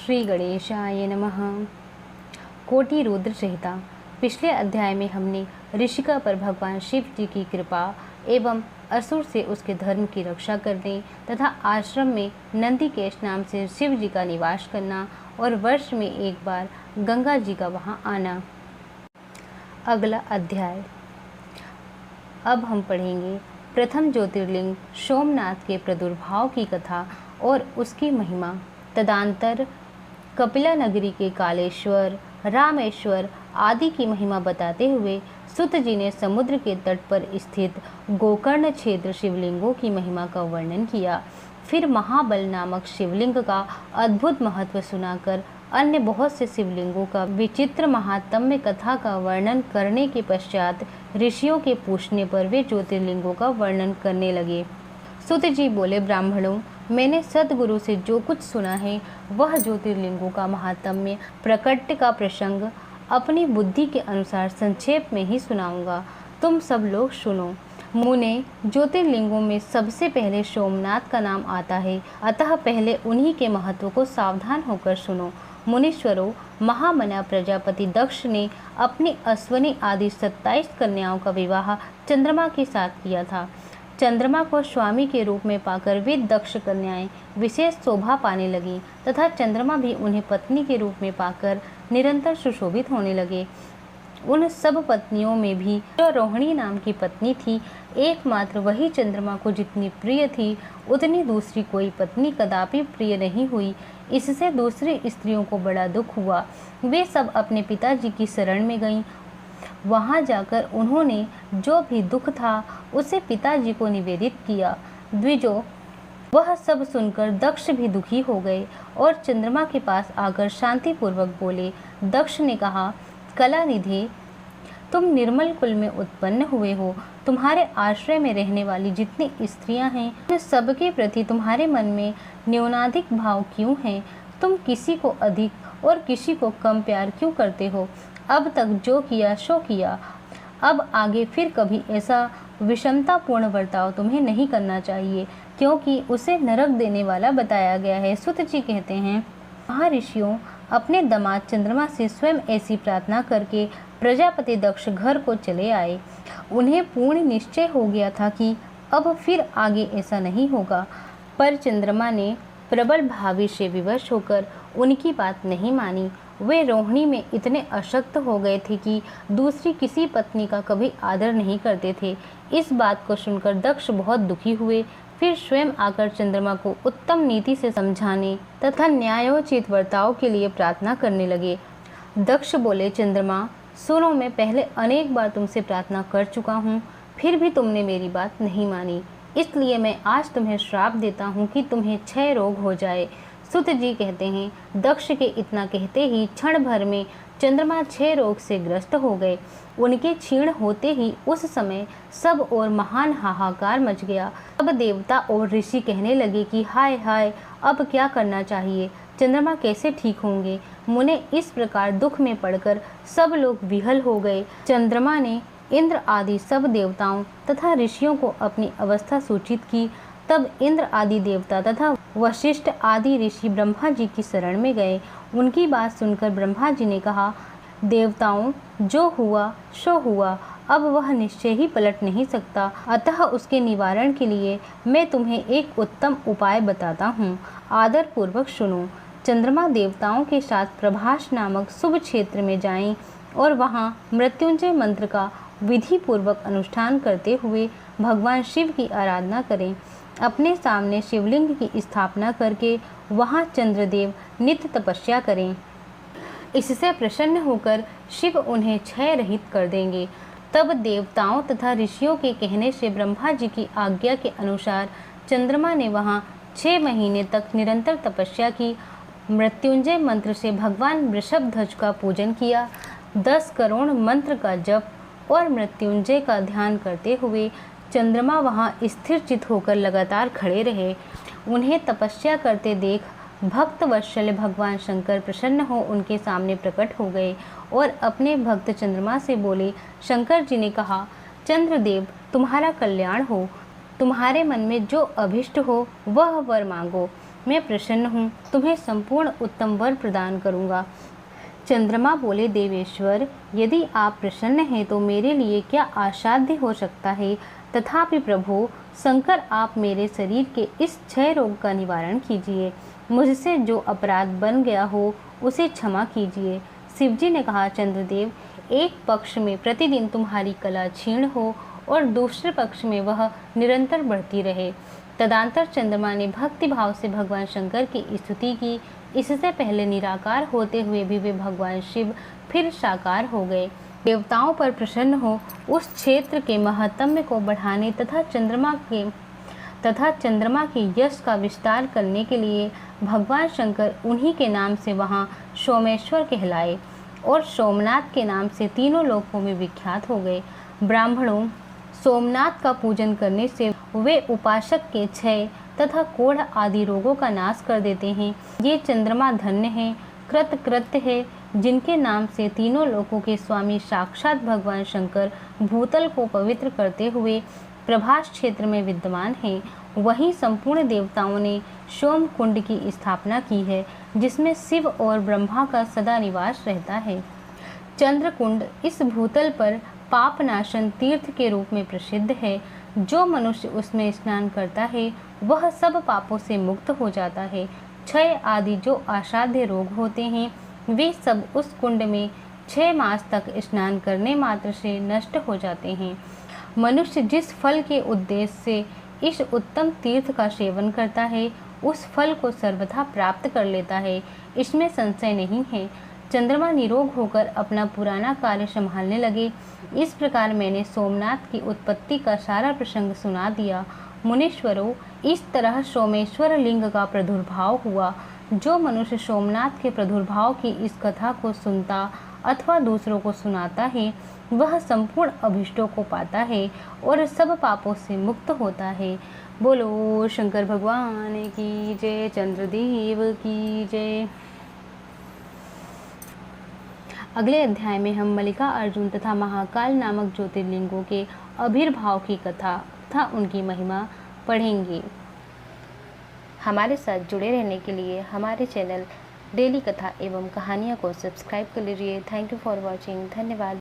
श्री गणेशाय नमः। कोटि रुद्र संहिता। पिछले अध्याय में हमने ऋषिका पर भगवान शिव जी की कृपा एवं असुर से उसके धर्म की रक्षा करने तथा आश्रम में नंदीकेश नाम से शिव जी का निवास करना और वर्ष में एक बार गंगा जी का वहां आना। अगला अध्याय। अब हम पढ़ेंगे प्रथम ज्योतिर्लिंग सोमनाथ के प्रादुर्भाव की कथा और उसकी महिमा। तदंतर कपिला नगरी के कालेश्वर, रामेश्वर आदि की महिमा बताते हुए सुत जी ने समुद्र के तट पर स्थित गोकर्ण क्षेत्र शिवलिंगों की महिमा का वर्णन किया। फिर महाबल नामक शिवलिंग का अद्भुत महत्व सुनाकर अन्य बहुत से शिवलिंगों का विचित्र महात्म्य कथा का वर्णन करने के पश्चात ऋषियों के पूछने पर वे ज्योतिर्लिंगों का वर्णन करने लगे। सुत जी बोले, ब्राह्मणों, मैंने सद्गुरु से जो कुछ सुना है वह ज्योतिर्लिंगों का महात्म्य प्रकट का प्रसंग अपनी बुद्धि के अनुसार संक्षेप में ही सुनाऊंगा। तुम सब लोग सुनो। मुने, ज्योतिर्लिंगों में सबसे पहले सोमनाथ का नाम आता है, अतः पहले उन्हीं के महत्व को सावधान होकर सुनो। मुनीश्वरों, महामना प्रजापति दक्ष ने अपनी अश्वनी आदि 27 कन्याओं का विवाह चंद्रमा के साथ किया था। चंद्रमा को स्वामी के रूप में पाकर वे दक्ष कन्याएं विशेष शोभा पाने लगी तथा चंद्रमा भी उन्हें पत्नी के रूप में पाकर निरंतर सुशोभित होने लगे। उन सब पत्नियों में भी जो रोहिणी नाम की पत्नी थी, एकमात्र वही चंद्रमा को जितनी प्रिय थी उतनी दूसरी कोई पत्नी कदापि प्रिय नहीं हुई। इससे दूसरी स्त्रियों को बड़ा दुख हुआ। वे सब अपने पिताजी की शरण में गईं। वहां जाकर उन्होंने जो भी दुख था उसे पिताजी को निवेदित किया। द्विजो, वह सब सुनकर दक्ष भी दुखी हो गए और चंद्रमा के पास आकर शांतिपूर्वक बोले। दक्ष ने कहा, कलानिधि, तुम निर्मल कुल में उत्पन्न हुए हो। तुम्हारे आश्रय में रहने वाली जितनी स्त्रियां हैं उन सबके प्रति तुम्हारे मन में न्यूनाधिक भाव क्यों है? तुम किसी को अधिक और किसी को कम प्यार क्यों करते हो? अब तक जो किया सो किया, अब आगे फिर कभी ऐसा विषमतापूर्ण बर्ताव तुम्हें नहीं करना चाहिए, क्योंकि उसे नरक देने वाला बताया गया है। सुत जी कहते हैं, महर्षियों, अपने दामाद चंद्रमा से स्वयं ऐसी प्रार्थना करके प्रजापति दक्ष घर को चले आए। उन्हें पूर्ण निश्चय हो गया था कि अब फिर आगे ऐसा नहीं होगा, पर चंद्रमा ने प्रबल भावी से विवश होकर उनकी बात नहीं मानी। वे रोहिणी में इतने अशक्त हो गए थे कि दूसरी किसी पत्नी का कभी आदर नहीं करते थे। इस बात को सुनकर दक्ष बहुत दुखी हुए। फिर स्वयं आकर चंद्रमा को उत्तम नीति से समझाने तथा न्यायोचित वर्ताव के लिए प्रार्थना करने लगे। दक्ष बोले, चंद्रमा, सुनो, मैं पहले अनेक बार तुमसे प्रार्थना कर चुका हूँ, फिर भी तुमने मेरी बात नहीं मानी। इसलिए मैं आज तुम्हें श्राप देता हूँ कि तुम्हें क्षय रोग हो जाए। सुत जी कहते हैं, दक्ष के इतना कहते ही क्षण भर में चंद्रमा क्षय रोग से ग्रस्त हो गए। उनके क्षीण होते ही उस समय सब और महान हाहाकार मच गया। अब देवता और ऋषि कहने लगे कि हाय हाय, अब क्या करना चाहिए? चंद्रमा कैसे ठीक होंगे? मुने, इस प्रकार दुख में पड़कर सब लोग विहल हो गए। चंद्रमा ने इंद्र आदि सब देवताओं तथा ऋषियों को अपनी अवस्था सूचित की। तब इंद्र आदि देवता तथा वशिष्ठ आदि ऋषि ब्रह्मा जी की शरण में गए। उनकी बात सुनकर ब्रह्मा जी ने कहा, देवताओं, जो हुआ सो हुआ, अब वह निश्चय ही पलट नहीं सकता, अतः उसके निवारण के लिए मैं तुम्हें एक उत्तम उपाय बताता हूँ। आदर पूर्वक सुनो। चंद्रमा देवताओं के साथ प्रभास नामक शुभ क्षेत्र में जाएं और वहाँ मृत्युंजय मंत्र का विधि पूर्वक अनुष्ठान करते हुए भगवान शिव की आराधना करें। अपने सामने शिवलिंग की स्थापना करके वहां चंद्रदेव नित्य तपस्या करें। इससे प्रसन्न होकर शिव उन्हें क्षय रहित कर देंगे। तब देवताओं तथा ऋषियों के कहने से ब्रह्मा जी की आज्ञा के अनुसार चंद्रमा ने वहां 6 महीने तक निरंतर तपस्या की। मृत्युंजय मंत्र से भगवान वृषभध्वज का पूजन किया। 10 करोड़ मंत्र का जप और मृत्युंजय का ध्यान करते हुए चंद्रमा वहां स्थिर चित होकर लगातार खड़े रहे। उन्हें तपस्या करते देख भक्त वत्सल भगवान शंकर प्रसन्न हो उनके सामने प्रकट हो गए और अपने भक्त चंद्रमा से बोले। शंकर जी ने कहा, चंद्रदेव, तुम्हारा कल्याण हो। तुम्हारे मन में जो अभिष्ट हो वह वर मांगो। मैं प्रसन्न हूँ, तुम्हें संपूर्ण उत्तम वर प्रदान करूँगा। चंद्रमा बोले, देवेश्वर, यदि आप प्रसन्न हैं तो मेरे लिए क्या असाध्य हो सकता है। तथापि प्रभु शंकर, आप मेरे शरीर के इस क्षय रोग का निवारण कीजिए। मुझसे जो अपराध बन गया हो उसे क्षमा कीजिए। शिवजी ने कहा, चंद्रदेव, एक पक्ष में प्रतिदिन तुम्हारी कला क्षीण हो और दूसरे पक्ष में वह निरंतर बढ़ती रहे। तदंतर चंद्रमा ने भक्ति भाव से भगवान शंकर की स्तुति की। इससे पहले निराकार होते हुए भी वे भगवान शिव फिर साकार हो गए। देवताओं पर प्रसन्न हो उस क्षेत्र के महात्म्य को बढ़ाने तथा चंद्रमा के यश का विस्तार करने के लिए भगवान शंकर उन्हीं के नाम से वहाँ सोमेश्वर कहलाए और सोमनाथ के नाम से तीनों लोकों में विख्यात हो गए। ब्राह्मणों सोमनाथ का पूजन करने से वे उपासक के क्षय तथा कोढ़ आदि रोगों का नाश कर देते हैं। ये चंद्रमा धन्य है, कृतकृत्य है, जिनके नाम से तीनों लोकों के स्वामी साक्षात भगवान शंकर भूतल को पवित्र करते हुए प्रभास क्षेत्र में विद्यमान हैं। वहीं संपूर्ण देवताओं ने सोम कुंड की स्थापना की है, जिसमें शिव और ब्रह्मा का सदा निवास रहता है। चंद्रकुंड इस भूतल पर पापनाशन तीर्थ के रूप में प्रसिद्ध है। जो मनुष्य उसमें स्नान करता है वह सब पापों से मुक्त हो जाता है। क्षय आदि जो असाध्य रोग होते हैं वे सब उस कुंड में 6 मास तक स्नान करने मात्र से नष्ट हो जाते हैं। मनुष्य जिस फल के उद्देश्य से इस उत्तम तीर्थ का सेवन करता है उस फल को सर्वथा प्राप्त कर लेता है, इसमें संशय नहीं है। चंद्रमा निरोग होकर अपना पुराना कार्य संभालने लगे। इस प्रकार मैंने सोमनाथ की उत्पत्ति का सारा प्रसंग सुना दिया। मुनीश्वरों, इस तरह सोमेश्वर लिंग का प्रादुर्भाव हुआ। जो मनुष्य सोमनाथ के प्रादुर्भाव की इस कथा को सुनता अथवा दूसरों को सुनाता है वह संपूर्ण अभिष्टों को पाता है और सब पापों से मुक्त होता है। बोलो शंकर भगवान की जय, चंद्रदेव की जय। अगले अध्याय में हम मल्लिका अर्जुन तथा महाकाल नामक ज्योतिर्लिंगों के आविर्भाव की कथा तथा उनकी महिमा पढ़ेंगे। हमारे साथ जुड़े रहने के लिए हमारे चैनल डेली कथा एवं कहानियाँ को सब्सक्राइब कर लीजिए। Thank you for watching. धन्यवाद।